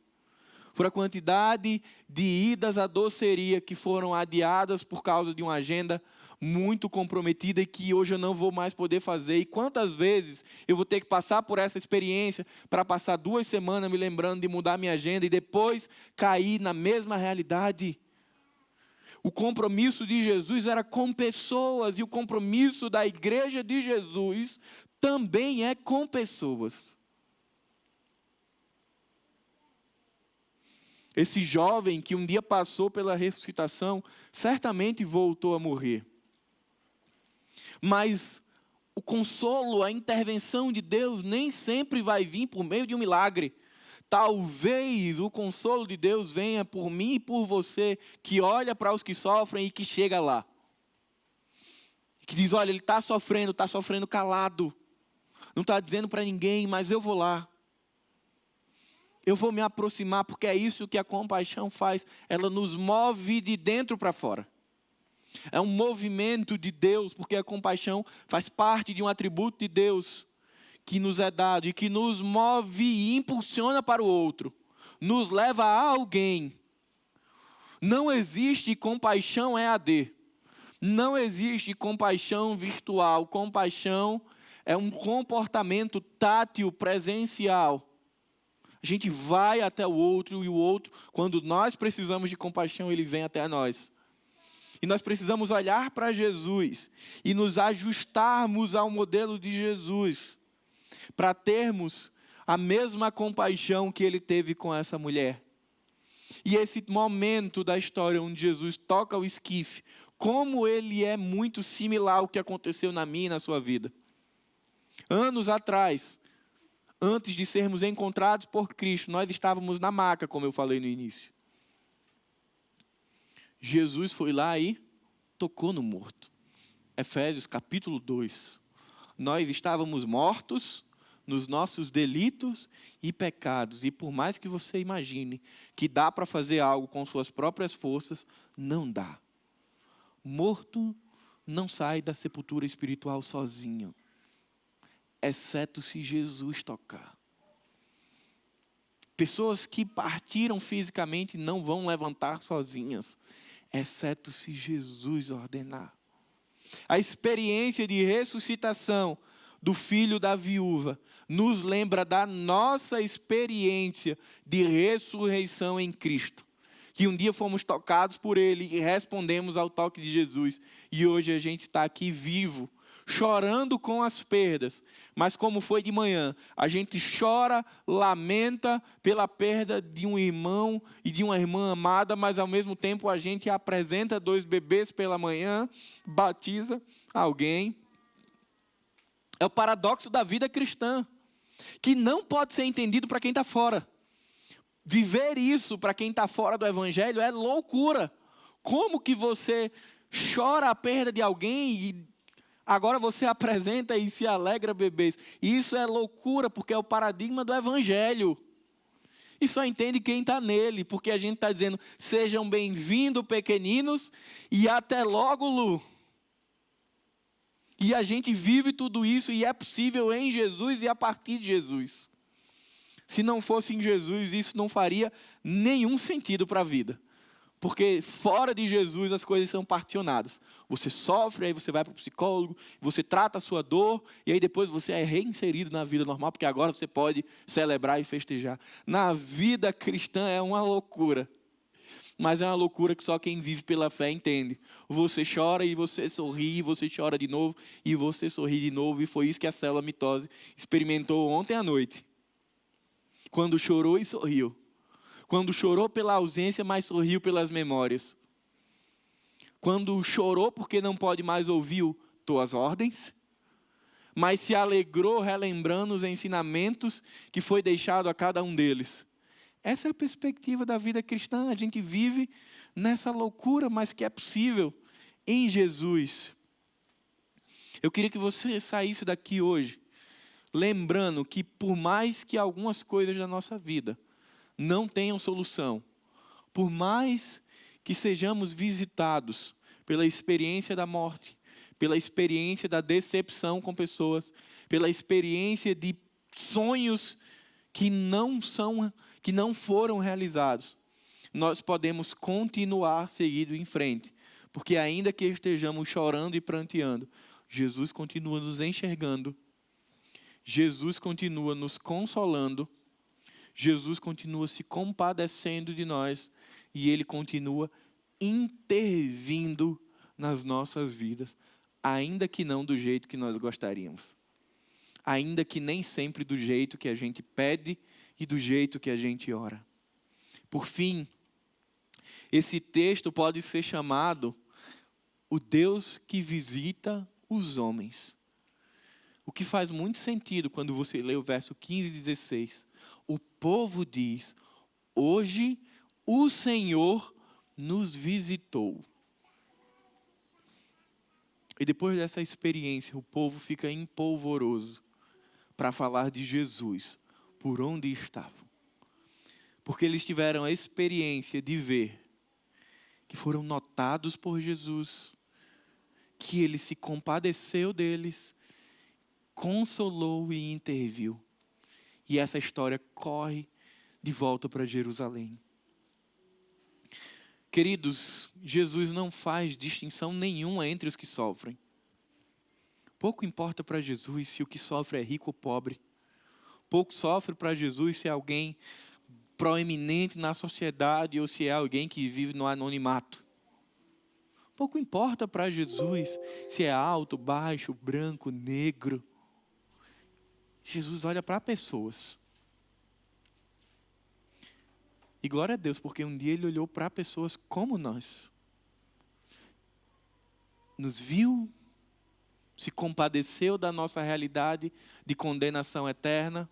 Por a quantidade de idas à doceria que foram adiadas por causa de uma agenda muito comprometida e que hoje eu não vou mais poder fazer. E quantas vezes eu vou ter que passar por essa experiência para passar 2 semanas me lembrando de mudar minha agenda e depois cair na mesma realidade. O compromisso de Jesus era com pessoas e o compromisso da igreja de Jesus também é com pessoas. Esse jovem que um dia passou pela ressuscitação, certamente voltou a morrer. Mas o consolo, a intervenção de Deus nem sempre vai vir por meio de um milagre. Talvez o consolo de Deus venha por mim e por você, que olha para os que sofrem e que chega lá. Que diz, olha, ele está sofrendo calado. Não está dizendo para ninguém, mas eu vou lá. Eu vou me aproximar, porque é isso que a compaixão faz. Ela nos move de dentro para fora. É um movimento de Deus, porque a compaixão faz parte de um atributo de Deus que nos é dado e que nos move e impulsiona para o outro. Nos leva a alguém. Não existe compaixão EAD. Não existe compaixão virtual. Compaixão é um comportamento tátil, presencial. gente vai até o outro e o outro, quando nós precisamos de compaixão, ele vem até nós. E nós precisamos olhar para Jesus e nos ajustarmos ao modelo de Jesus, para termos a mesma compaixão que ele teve com essa mulher. E esse momento da história onde Jesus toca o esquife, como ele é muito similar ao que aconteceu na minha e na sua vida. Anos atrás, antes de sermos encontrados por Cristo, nós estávamos na maca, como eu falei no início. Jesus foi lá e tocou no morto. Efésios capítulo 2. Nós estávamos mortos nos nossos delitos e pecados. E por mais que você imagine que dá para fazer algo com suas próprias forças, não dá. Morto não sai da sepultura espiritual sozinho, exceto se Jesus tocar. Pessoas que partiram fisicamente não vão levantar sozinhas, exceto se Jesus ordenar. A experiência de ressuscitação do filho da viúva nos lembra da nossa experiência de ressurreição em Cristo. Que um dia fomos tocados por Ele e respondemos ao toque de Jesus. E hoje a gente está aqui vivo, chorando com as perdas. Mas como foi de manhã, a gente chora, lamenta pela perda de um irmão e de uma irmã amada, mas ao mesmo tempo a gente apresenta 2 bebês pela manhã, batiza alguém. É o paradoxo da vida cristã, que não pode ser entendido para quem está fora. Viver isso para quem está fora do Evangelho é loucura. Como que você chora a perda de alguém e agora você apresenta e se alegra bebês? Isso é loucura, porque é o paradigma do Evangelho. E só entende quem está nele, porque a gente está dizendo, sejam bem-vindos pequeninos e até logo, Lu. E a gente vive tudo isso e é possível em Jesus e a partir de Jesus. Se não fosse em Jesus, isso não faria nenhum sentido para a vida. Porque fora de Jesus as coisas são particionadas. Você sofre, aí você vai para o psicólogo, você trata a sua dor, e aí depois você é reinserido na vida normal, porque agora você pode celebrar e festejar. Na vida cristã é uma loucura. Mas é uma loucura que só quem vive pela fé entende. Você chora e você sorri, você chora de novo e você sorri de novo. E foi isso que a célula mitose experimentou ontem à noite. Quando chorou e sorriu. Quando chorou pela ausência, mas sorriu pelas memórias. Quando chorou porque não pode mais ouvir tuas ordens, mas se alegrou relembrando os ensinamentos que foi deixado a cada um deles. Essa é a perspectiva da vida cristã. A gente vive nessa loucura, mas que é possível em Jesus. Eu queria que você saísse daqui hoje lembrando que por mais que algumas coisas da nossa vida não tenham solução, por mais que sejamos visitados pela experiência da morte, pela experiência da decepção com pessoas, pela experiência de sonhos que não foram realizados, nós podemos continuar seguindo em frente, porque ainda que estejamos chorando e pranteando, Jesus continua nos enxergando, Jesus continua nos consolando, Jesus continua se compadecendo de nós e Ele continua intervindo nas nossas vidas, ainda que não do jeito que nós gostaríamos, ainda que nem sempre do jeito que a gente pede e do jeito que a gente ora. Por fim, esse texto pode ser chamado o Deus que visita os homens. O que faz muito sentido quando você lê o verso 15 e 16. O povo diz, hoje o Senhor nos visitou. E depois dessa experiência, o povo fica empolvoroso para falar de Jesus, por onde estavam. Porque eles tiveram a experiência de ver que foram notados por Jesus, que Ele se compadeceu deles, consolou e interviu. E essa história corre de volta para Jerusalém. Queridos, Jesus não faz distinção nenhuma entre os que sofrem. Pouco importa para Jesus se o que sofre é rico ou pobre. Pouco sofre para Jesus se é alguém proeminente na sociedade ou se é alguém que vive no anonimato. Pouco importa para Jesus se é alto, baixo, branco, negro. Jesus olha para pessoas. E glória a Deus, porque um dia Ele olhou para pessoas como nós. Nos viu, se compadeceu da nossa realidade de condenação eterna,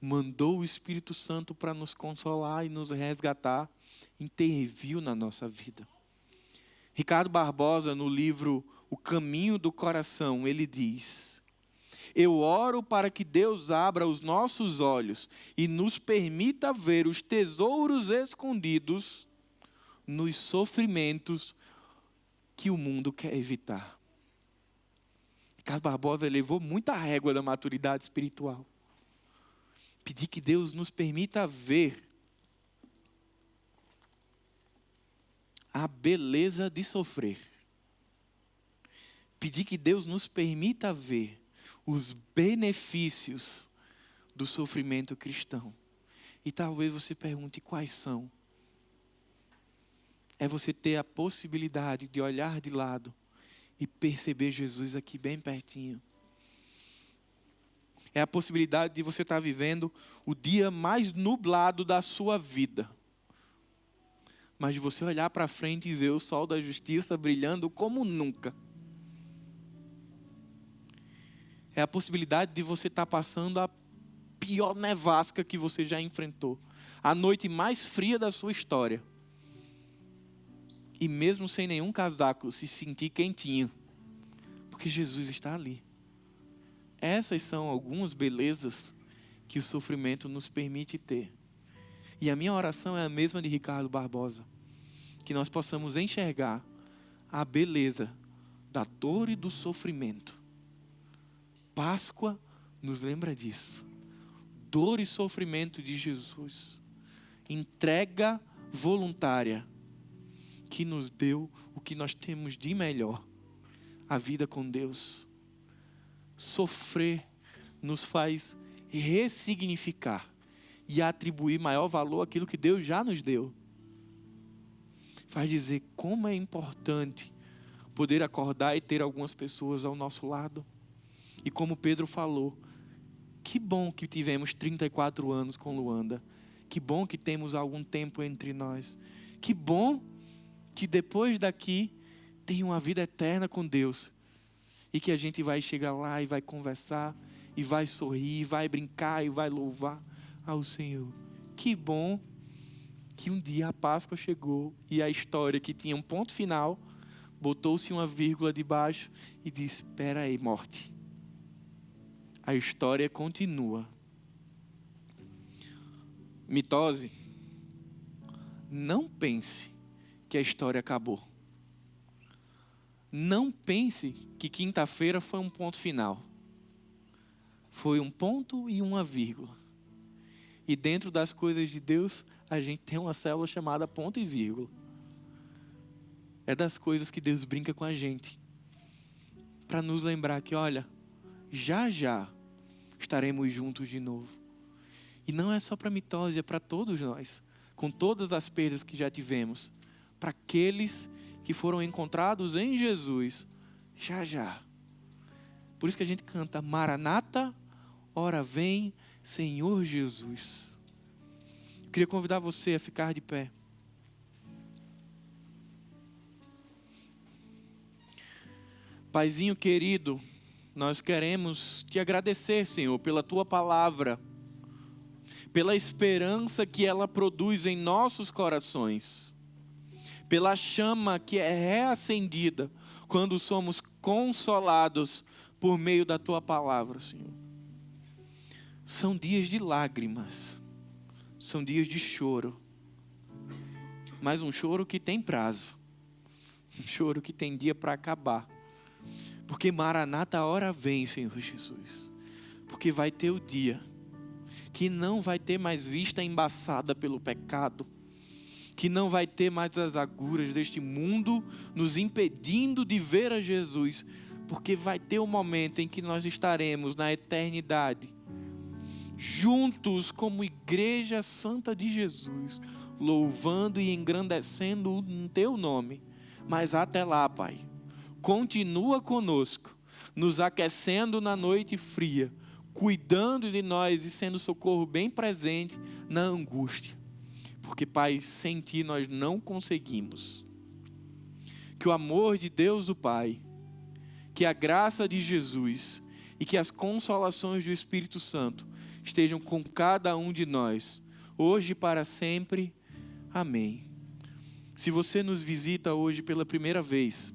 mandou o Espírito Santo para nos consolar e nos resgatar, interviu na nossa vida. Ricardo Barbosa, no livro O Caminho do Coração, ele diz: eu oro para que Deus abra os nossos olhos e nos permita ver os tesouros escondidos nos sofrimentos que o mundo quer evitar. Ricardo Barbosa levou muita régua da maturidade espiritual. Pedir que Deus nos permita ver a beleza de sofrer. Pedir que Deus nos permita ver os benefícios do sofrimento cristão. E talvez você pergunte quais são. É você ter a possibilidade de olhar de lado e perceber Jesus aqui bem pertinho. É a possibilidade de você estar vivendo o dia mais nublado da sua vida. Mas de você olhar para frente e ver o sol da justiça brilhando como nunca. É a possibilidade de você estar passando a pior nevasca que você já enfrentou. A noite mais fria da sua história. E mesmo sem nenhum casaco, se sentir quentinho. Porque Jesus está ali. Essas são algumas belezas que o sofrimento nos permite ter. E a minha oração é a mesma de Ricardo Barbosa. Que nós possamos enxergar a beleza da dor e do sofrimento. Páscoa nos lembra disso. Dor e sofrimento de Jesus. Entrega voluntária que nos deu o que nós temos de melhor. A vida com Deus. Sofrer nos faz ressignificar e atribuir maior valor àquilo que Deus já nos deu. Faz dizer como é importante poder acordar e ter algumas pessoas ao nosso lado. E como Pedro falou, que bom que tivemos 34 anos com Luanda. Que bom que temos algum tempo entre nós. Que bom que depois daqui tem uma vida eterna com Deus. E que a gente vai chegar lá e vai conversar, e vai sorrir, e vai brincar, e vai louvar ao Senhor. Que bom que um dia a Páscoa chegou e a história que tinha um ponto final, botou-se uma vírgula debaixo e disse: espera aí, morte. A história continua. Mitose, não pense que a história acabou. Não pense que quinta-feira foi um ponto final. Foi um ponto e uma vírgula. E dentro das coisas de Deus, a gente tem uma célula chamada ponto e vírgula. É das coisas que Deus brinca com a gente. Para nos lembrar que, olha, já já estaremos juntos de novo. E não é só para mitose, é para todos nós. Com todas as perdas que já tivemos. Para aqueles que foram encontrados em Jesus, já já. Por isso que a gente canta: Maranata, ora vem, Senhor Jesus. Eu queria convidar você a ficar de pé. Paizinho querido, nós queremos te agradecer, Senhor, pela tua palavra, pela esperança que ela produz em nossos corações, pela chama que é reacendida quando somos consolados por meio da tua palavra, Senhor. São dias de lágrimas, são dias de choro, mas um choro que tem prazo, um choro que tem dia para acabar, porque Maranata, a hora vem, Senhor Jesus, porque vai ter o dia que não vai ter mais vista embaçada pelo pecado, que não vai ter mais as agruras deste mundo nos impedindo de ver a Jesus, porque vai ter um momento em que nós estaremos na eternidade juntos como Igreja Santa de Jesus, louvando e engrandecendo o Teu nome. Mas até lá, Pai, continua conosco, nos aquecendo na noite fria, cuidando de nós e sendo socorro bem presente na angústia. Porque, Pai, sem Ti nós não conseguimos. Que o amor de Deus o Pai, que a graça de Jesus e que as consolações do Espírito Santo estejam com cada um de nós, hoje e para sempre. Amém. Se você nos visita hoje pela primeira vez,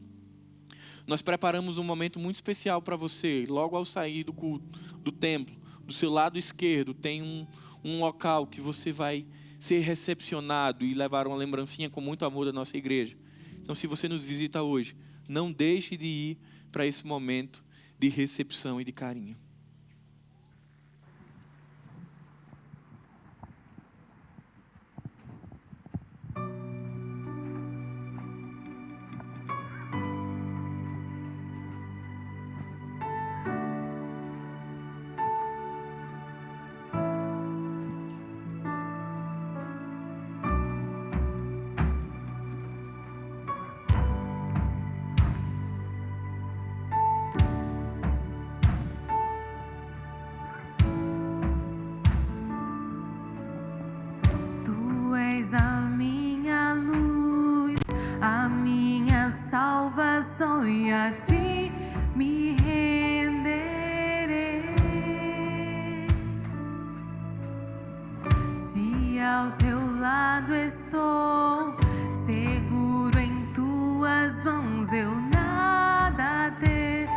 nós preparamos um momento muito especial para você. Logo ao sair do culto, do templo, do seu lado esquerdo, tem um local que você vai ser recepcionado e levar uma lembrancinha com muito amor da nossa igreja. Então, se você nos visita hoje, não deixe de ir para esse momento de recepção e de carinho. A minha luz, a minha salvação, e a Ti me renderei. Se ao Teu lado estou, seguro em Tuas mãos, eu nada temerei.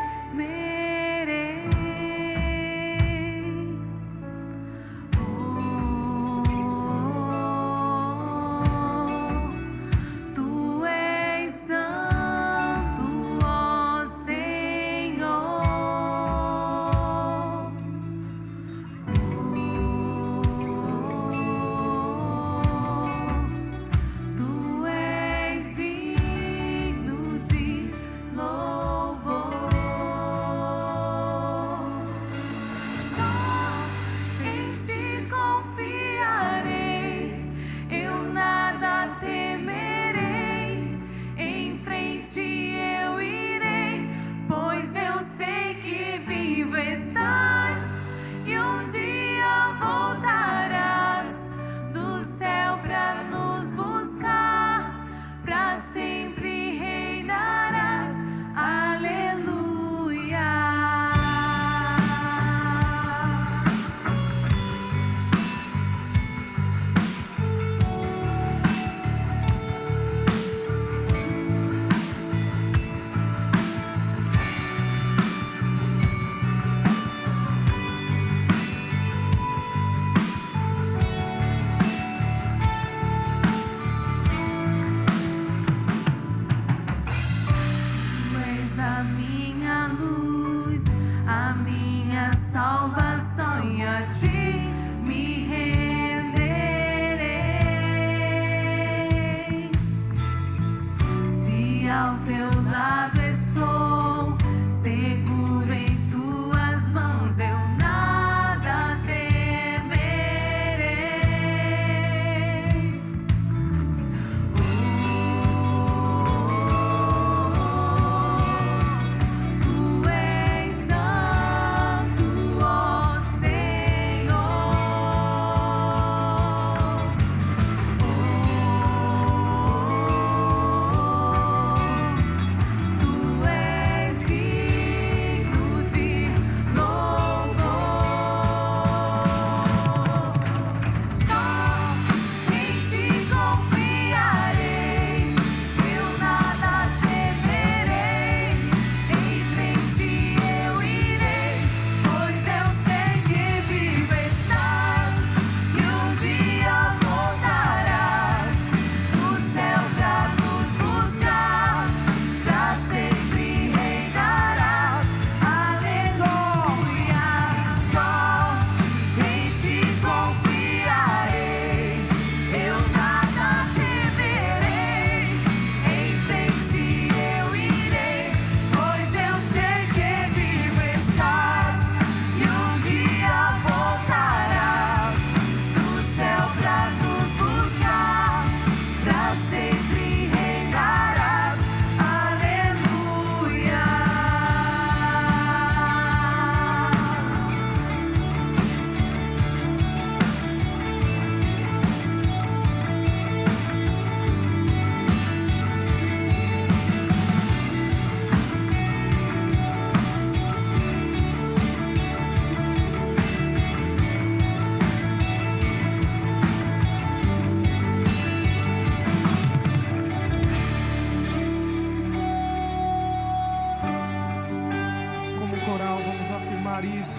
declarar isso,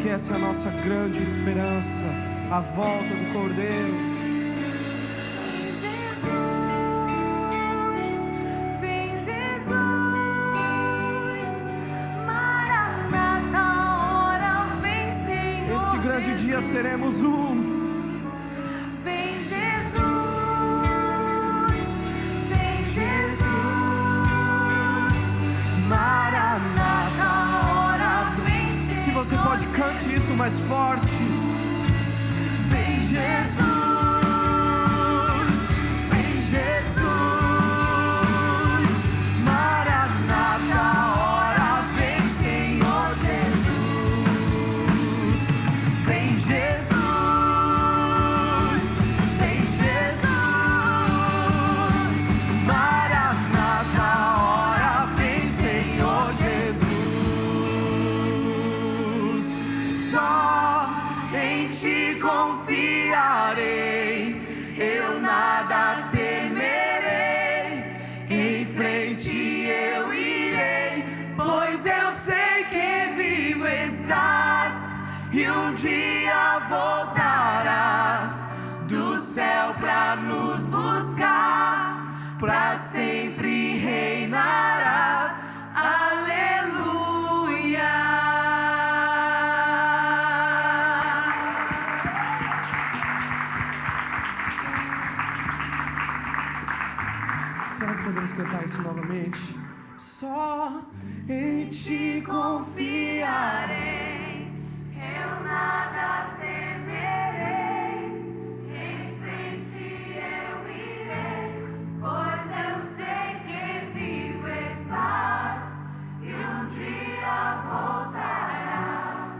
que essa é a nossa grande esperança, a volta do Cordeiro. Vem Jesus, Maranata, ora vem Senhor. Este grande dia seremos um. Vem Jesus, vem Jesus, Maranata, ora vem Senhor. Se você pode, cante isso mais forte. Vem Jesus, vem Jesus, Maranata, ora vem Senhor Jesus. Vem Jesus, vem Jesus, Maranata, ora vem Senhor Jesus. Só em ti confiarei, eu nada temerei, em frente eu irei, pois eu sei que vivo estás, e um dia voltarás do céu pra nos buscar, pra sempre reinarás. Será que podemos cantar isso novamente? Só em ti confiarei, Eu nada temerei, em frente eu irei, pois eu sei que vivo estás, e um dia voltarás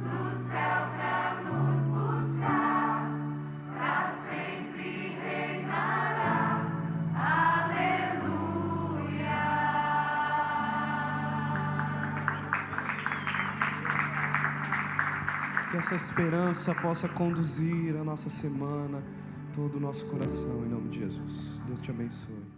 do céu pra nos buscar, pra sempre reinarás. Aleluia. que essa esperança possa conduzir a nossa semana, todo o nosso coração, em nome de Jesus. Deus te abençoe.